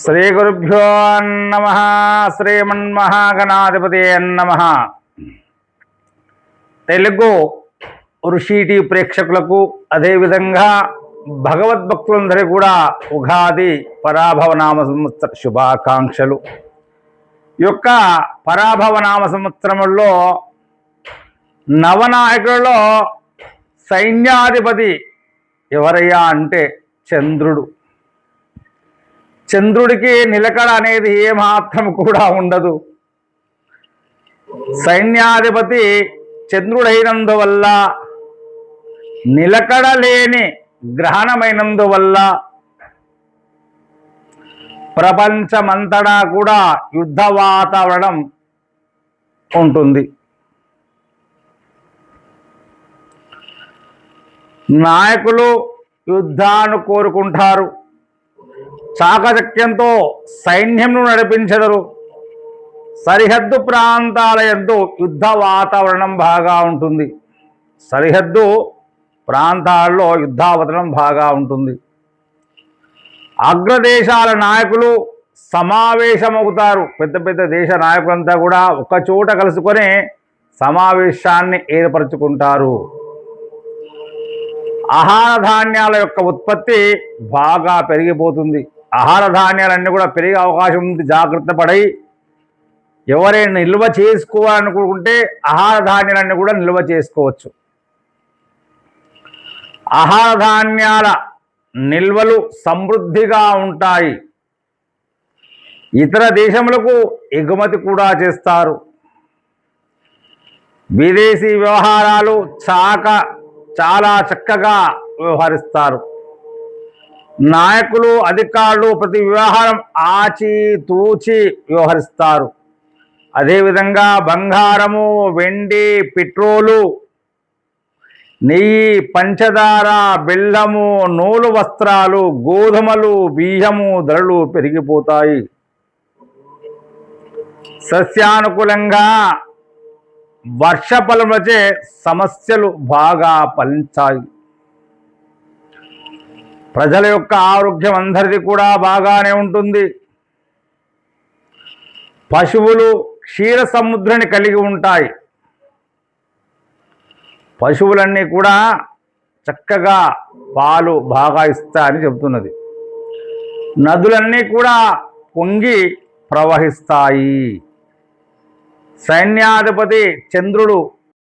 శ్రీ గురుభ్యో నమ. శ్రీమన్మహాగణాధిపతి నమ. తెలుగు ఋషి టీవీ ప్రేక్షకులకు అదేవిధంగా భగవద్భక్తులందరికీ కూడా ఉగాది పరాభవనామ సంవత్సర శుభాకాంక్షలు. ఈ యొక్క పరాభవనామ సంవత్సరంలో నవనాయకులలో సైన్యాధిపతి ఎవరయ్యా అంటే చంద్రుడు. చంద్రుడికి నిలకడ అనేది ఏమాత్రం కూడా ఉండదు. సైన్యాధిపతి చంద్రుడైనందువల్ల, నిలకడ లేని గ్రహణమైనందువల్ల ప్రపంచమంతటా కూడా యుద్ధ వాతావరణం ఉంటుంది. నాయకులు యుద్ధాన్ని కోరుకుంటారు, చాకచక్యంతో సైన్యంను నడిపించెదరు. సరిహద్దు ప్రాంతాల యందు యుద్ధ వాతావరణం బాగా ఉంటుంది. సరిహద్దు ప్రాంతాల్లో యుద్ధావతరణం బాగా ఉంటుంది. అగ్రదేశాల నాయకులు సమావేశమవుతారు. పెద్ద పెద్ద దేశ నాయకులంతా కూడా ఒక చోట కలుసుకొని సమావేశాన్ని ఏర్పరచుకుంటారు. ఆహార ధాన్యాల యొక్క ఉత్పత్తి బాగా పెరిగిపోతుంది. ఆహార ధాన్యాలన్నీ కూడా పెరిగే అవకాశం ఉంది. జాగ్రత్త పడి ఎవరైనా నిల్వ చేసుకోవాలనుకుంటే ఆహార ధాన్యాలన్నీ కూడా నిల్వ చేసుకోవచ్చు. ఆహార ధాన్యాల నిల్వలు సమృద్ధిగా ఉంటాయి. ఇతర దేశములకు ఎగుమతి కూడా చేస్తారు. విదేశీ వ్యవహారాలు చాలా చక్కగా వ్యవహరిస్తారు. నాయకులు అధికారులు ప్రతి వ్యవహారం ఆచితూచి వ్యవహరిస్తారు. అదేవిధంగా బంగారము, వెండి, పెట్రోలు, నెయ్యి, పంచదార, బెల్లము, నూలు వస్త్రాలు, గోధుమలు, బియ్యము ధరలు పెరిగిపోతాయి. సస్యానుకూలంగా వర్షఫలములచే సమస్యలు బాగా ఫలించాయి. ప్రజల యొక్క ఆరోగ్యం అందరిది కూడా బాగానే ఉంటుంది. పశువులు క్షీర సముద్రాన్ని కలిగి ఉంటాయి. పశువులన్నీ కూడా చక్కగా పాలు బాగా ఇస్తాయని చెబుతున్నది. నదులన్నీ కూడా పొంగి ప్రవహిస్తాయి. సైన్యాధిపతి చంద్రుడు